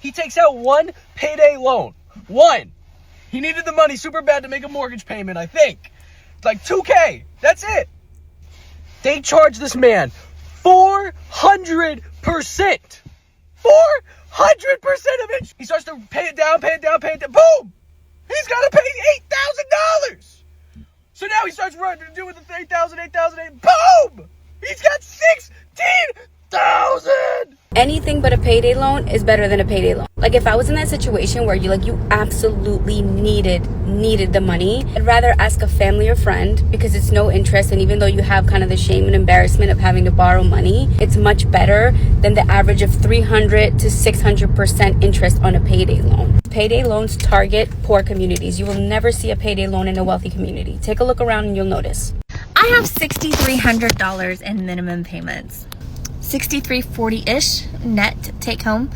He takes out one payday loan. One. He needed the money super bad to make a mortgage payment, I think. Like $2K. That's it. They charge this man 400%. 400% of it. He starts to pay it down. Boom! He's got to pay $8,000. So now he starts running to do with the $8,000. Boom! He's got $16,000. Anything but a payday loan is better than a payday loan. Like if I was in that situation where you absolutely needed the money, I'd rather ask a family or friend because it's no interest, and even though you have kind of the shame and embarrassment of having to borrow money, it's much better than the average of 300 to 600% interest on a payday loan. Payday loans target poor communities. You will never see a payday loan in a wealthy community. Take a look around and you'll notice. I have $6,300 in minimum payments. $6,340-ish net take home,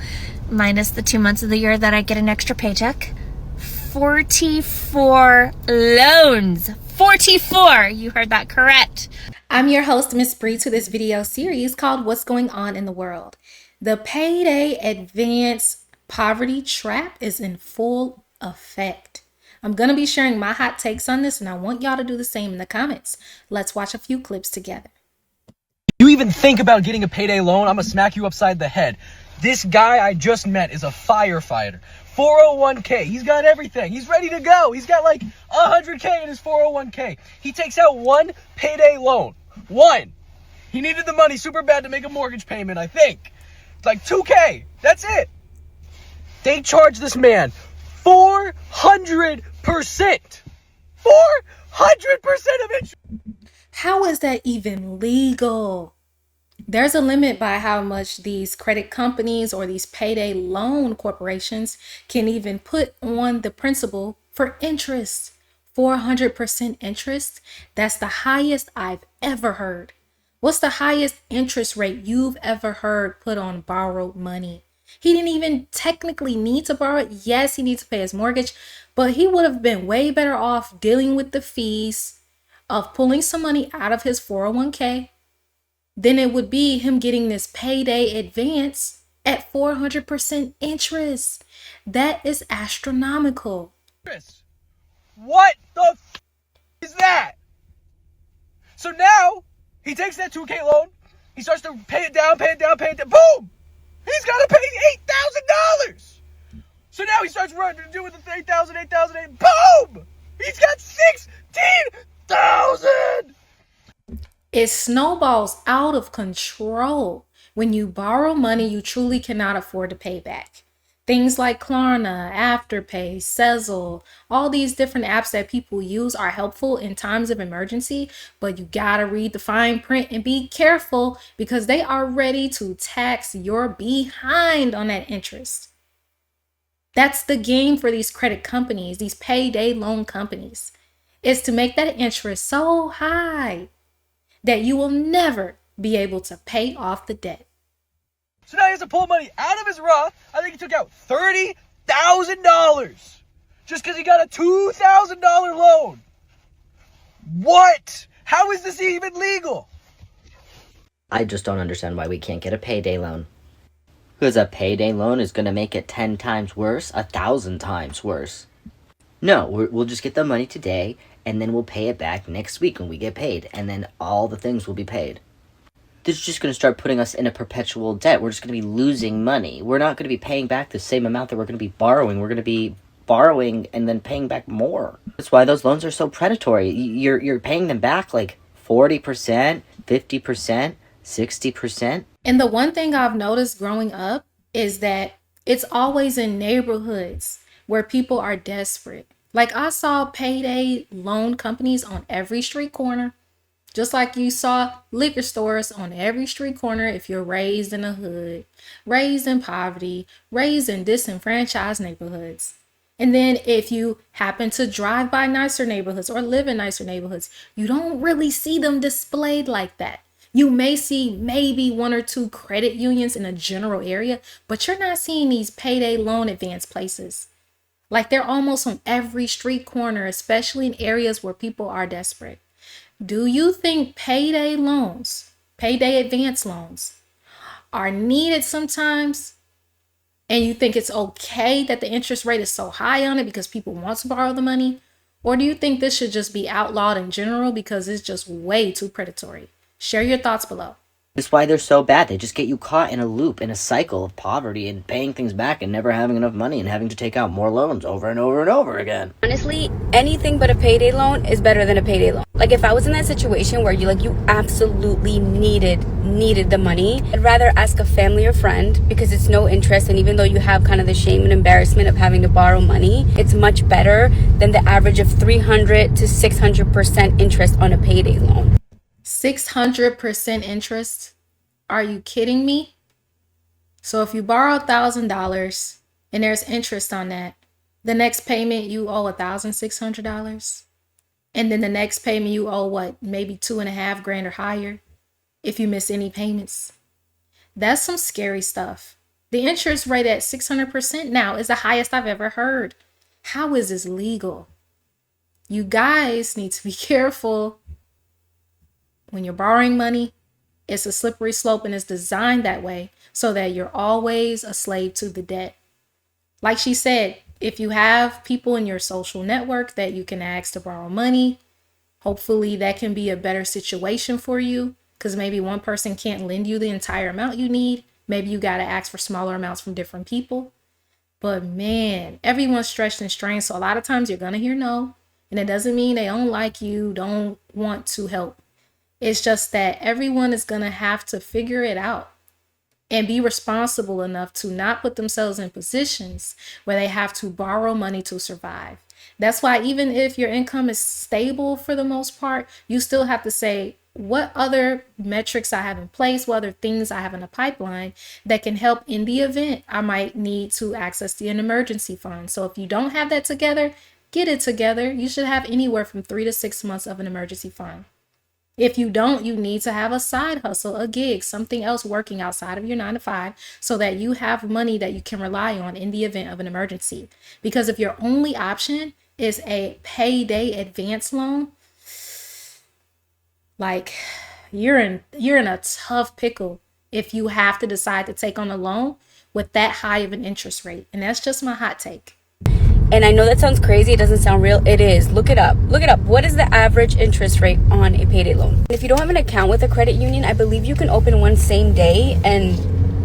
minus the 2 months of the year that I get an extra paycheck. 44 loans. 44! You heard that correct. I'm your host, Miss Bree, to this video series called What's Going On in the World. The Payday Advance Poverty Trap is in full effect. I'm going to be sharing my hot takes on this, and I want y'all to do the same in the comments. Let's watch a few clips together. You even think about getting a payday loan, I'm gonna smack you upside the head. This guy I just met is a firefighter. 401k, he's got everything. He's ready to go. He's got like 100k in his 401k. He takes out one payday loan. One. He needed the money super bad to make a mortgage payment, I think. It's like $2K. That's it. They charge this man 400%. 400% of it. How is that even legal? There's a limit by how much these credit companies or these payday loan corporations can even put on the principal for interest. 400% interest? That's the highest I've ever heard. What's the highest interest rate you've ever heard put on borrowed money? He didn't even technically need to borrow it. Yes, he needs to pay his mortgage, but he would have been way better off dealing with the fees of pulling some money out of his 401k than it would be him getting this payday advance at 400% interest. That is astronomical. What the is that? So now he takes that 2K loan, he starts to pay it down. Boom! He's got to pay $8,000. So now he starts running to do with the $8,000. Boom! He's got $16,000. It snowballs out of control. When you borrow money you truly cannot afford to pay back. Things like Klarna, Afterpay, Sezzle, all these different apps that people use are helpful in times of emergency, but you gotta read the fine print and be careful because they are ready to tax your behind on that interest. That's the game for these credit companies, these payday loan companies, is to make that interest so high that you will never be able to pay off the debt. So now he has to pull money out of his Roth. I think he took out $30,000 just because he got a $2,000 loan. What? How is this even legal? I just don't understand why we can't get a payday loan. Because a payday loan is going to make it 10 times worse, 1,000 times worse. No, we'll just get the money today, and then we'll pay it back next week when we get paid, and then all the things will be paid. This is just going to start putting us in a perpetual debt. We're just going to be losing money. We're not going to be paying back the same amount that we're going to be borrowing. We're going to be borrowing and then paying back more. That's why those loans are so predatory. You're paying them back like 40%, 50%, 60%. And the one thing I've noticed growing up is that it's always in neighborhoods where people are desperate. Like I saw payday loan companies on every street corner, just like you saw liquor stores on every street corner if you're raised in a hood, raised in poverty, raised in disenfranchised neighborhoods. And then if you happen to drive by nicer neighborhoods or live in nicer neighborhoods, you don't really see them displayed like that. You may see maybe one or two credit unions in a general area, but you're not seeing these payday loan advance places. Like they're almost on every street corner, especially in areas where people are desperate. Do you think payday loans, payday advance loans, are needed sometimes? and you think it's okay that the interest rate is so high on it because people want to borrow the money? Or do you think this should just be outlawed in general because it's just way too predatory? Share your thoughts below. That's why they're so bad. They just get you caught in a loop, in a cycle of poverty and paying things back and never having enough money and having to take out more loans over and over and over again. Honestly, anything but a payday loan is better than a payday loan. Like if I was in that situation where you absolutely needed the money, I'd rather ask a family or friend because it's no interest, and even though you have kind of the shame and embarrassment of having to borrow money, it's much better than the average of 300 to 600% interest on a payday loan. 600% interest? Are you kidding me? So if you borrow $1,000 and there's interest on that, the next payment you owe $1,600, and then the next payment you owe what, maybe $2,500 or higher if you miss any payments. That's some scary stuff. The interest rate at 600% now is the highest I've ever heard. How is this legal? You guys need to be careful. When you're borrowing money, it's a slippery slope, and it's designed that way so that you're always a slave to the debt. Like she said, if you have people in your social network that you can ask to borrow money, hopefully that can be a better situation for you, because maybe one person can't lend you the entire amount you need. Maybe you got to ask for smaller amounts from different people. But man, everyone's stretched and strained. So a lot of times you're going to hear no. And it doesn't mean they don't like you, don't want to help. It's just that everyone is going to have to figure it out and be responsible enough to not put themselves in positions where they have to borrow money to survive. That's why even if your income is stable for the most part, you still have to say, what other metrics I have in place, what other things I have in the pipeline that can help in the event I might need to access an emergency fund. So if you don't have that together, get it together. You should have anywhere from 3 to 6 months of an emergency fund. If you don't, you need to have a side hustle, a gig, something else working outside of your 9 to 5 so that you have money that you can rely on in the event of an emergency. Because if your only option is a payday advance loan, like you're in a tough pickle if you have to decide to take on a loan with that high of an interest rate. And that's just my hot take. And I know that sounds crazy. It doesn't sound real. It is. Look it up. Look it up. What is the average interest rate on a payday loan? If you don't have an account with a credit union, I believe you can open one same day and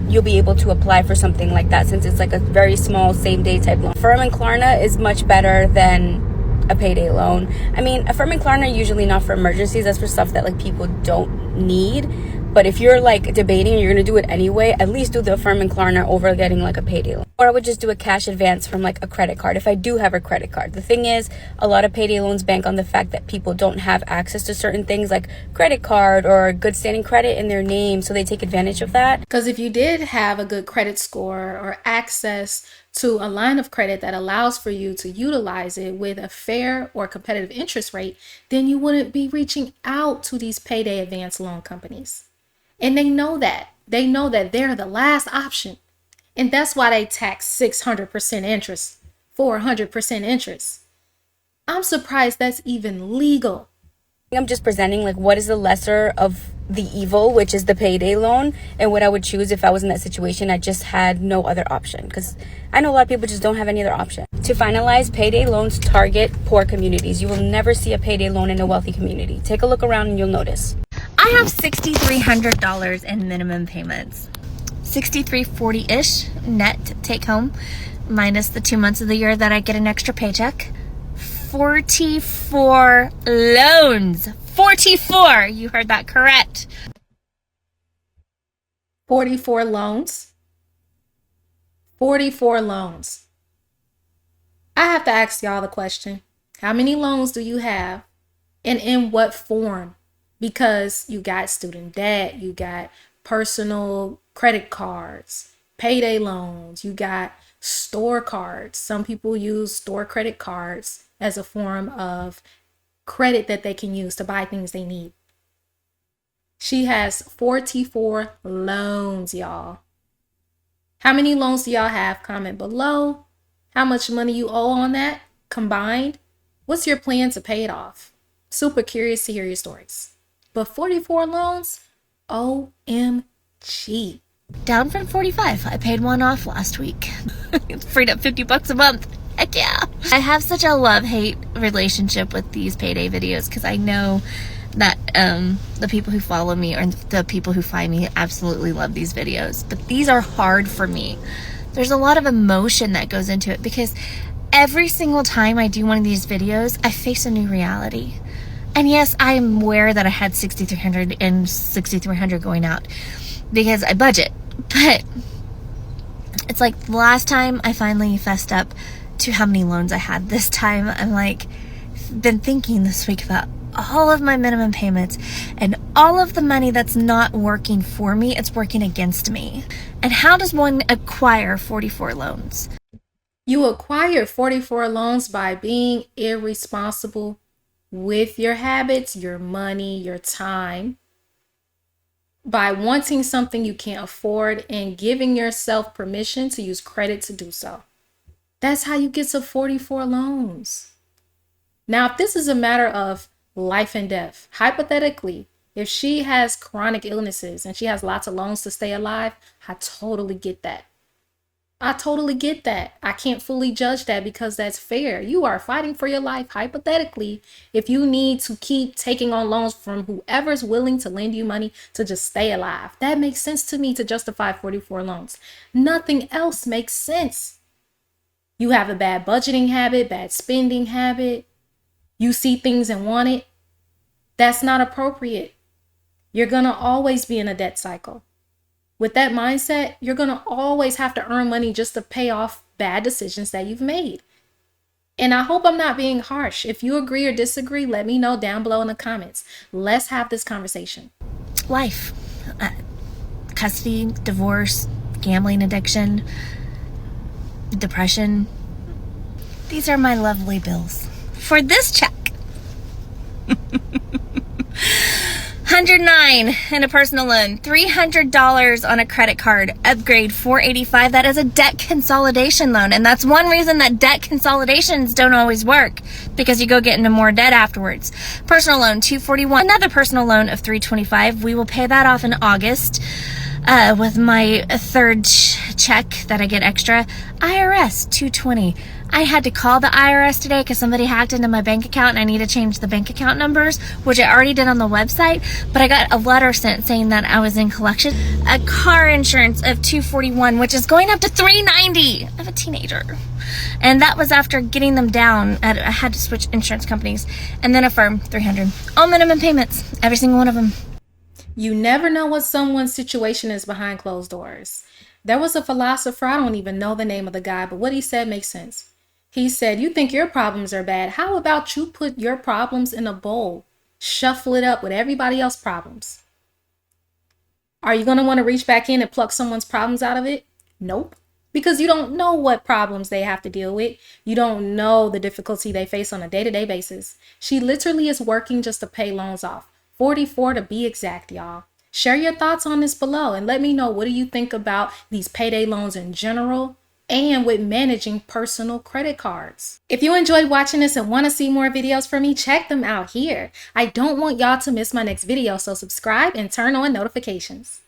you'll be able to apply for something like that, since it's like a very small same day type loan. Affirm and Klarna is much better than a payday loan. I mean, Affirm and Klarna are usually not for emergencies. That's for stuff that like people don't need. But if you're like debating and you're going to do it anyway, at least do the Affirm and Klarna over getting like a payday loan. Or I would just do a cash advance from like a credit card if I do have a credit card. The thing is, a lot of payday loans bank on the fact that people don't have access to certain things like credit card or good standing credit in their name, so they take advantage of that. Because if you did have a good credit score or access to a line of credit that allows for you to utilize it with a fair or competitive interest rate, then you wouldn't be reaching out to these payday advance loan companies. And they know that. They know that they're the last option. And that's why they tax 600% interest, 400% interest. I'm surprised that's even legal. I'm just presenting like what is the lesser of the evil, which is the payday loan, and what I would choose if I was in that situation. I just had no other option, because I know a lot of people just don't have any other option. To finalize, payday loans target poor communities. You will never see a payday loan in a wealthy community. Take a look around and you'll notice. I have $6,300 in minimum payments. $6,340-ish net take home, minus the 2 months of the year that I get an extra paycheck. 44 loans. 44! You heard that correct. 44 loans. 44 loans. I have to ask y'all the question. How many loans do you have, and in what form? Because you got student debt, you got personal credit cards, payday loans, you got store cards. Some people use store credit cards as a form of credit that they can use to buy things they need. She has 44 loans, y'all. How many loans do y'all have? Comment below. How much money you owe on that combined? What's your plan to pay it off? Super curious to hear your stories. But 44 loans? OMG. Down from 45. I paid one off last week. It's freed up $50 a month. Heck yeah. I have such a love-hate relationship with these payday videos because I know that the people who follow me or the people who find me absolutely love these videos. But these are hard for me. There's a lot of emotion that goes into it because every single time I do one of these videos, I face a new reality. And yes, I am aware that I had $6,300 and $6,300 going out because I budget. But it's like the last time I finally fessed up to how many loans I had. This time I'm like, been thinking this week about all of my minimum payments and all of the money that's not working for me, it's working against me. And how does one acquire 44 loans? You acquire 44 loans by being irresponsible with your habits, your money, your time, by wanting something you can't afford and giving yourself permission to use credit to do so. That's how you get to 44 loans. Now, if this is a matter of life and death, hypothetically, if she has chronic illnesses and she has lots of loans to stay alive, I totally get that. I totally get that. I can't fully judge that because that's fair. You are fighting for your life, hypothetically, if you need to keep taking on loans from whoever's willing to lend you money to just stay alive. That makes sense to me to justify 44 loans. Nothing else makes sense. You have a bad budgeting habit, bad spending habit. You see things and want it. That's not appropriate. You're going to always be in a debt cycle. With that mindset, you're going to always have to earn money just to pay off bad decisions that you've made. And I hope I'm not being harsh. If you agree or disagree, let me know down below in the comments. Let's have this conversation. Life. Custody, divorce, gambling addiction, depression. These are my lovely bills. For this check. 109 in a personal loan, $300 on a credit card, upgrade $485. That is a debt consolidation loan, and that's one reason that debt consolidations don't always work, because you go get into more debt afterwards. Personal loan $241, another personal loan of $325. We will pay that off in August with my third check that I get extra. IRS $220. I had to call the IRS today because somebody hacked into my bank account and I need to change the bank account numbers, which I already did on the website, but I got a letter sent saying that I was in collection. A car insurance of $241, which is going up to $390. I have a teenager. And that was after getting them down. I had to switch insurance companies. And then a firm, $300. All minimum payments, every single one of them. You never know what someone's situation is behind closed doors. There was a philosopher, I don't even know the name of the guy, but what he said makes sense. He said, you think your problems are bad. How about you put your problems in a bowl, shuffle it up with everybody else's problems? Are you going to want to reach back in and pluck someone's problems out of it? Nope. Because you don't know what problems they have to deal with. You don't know the difficulty they face on a day-to-day basis. She literally is working just to pay loans off. 44 to be exact, y'all. Share your thoughts on this below and let me know, what do you think about these payday loans in general and with managing personal credit cards? If you enjoyed watching this and want to see more videos from me, check them out here. I don't want y'all to miss my next video, so subscribe and turn on notifications.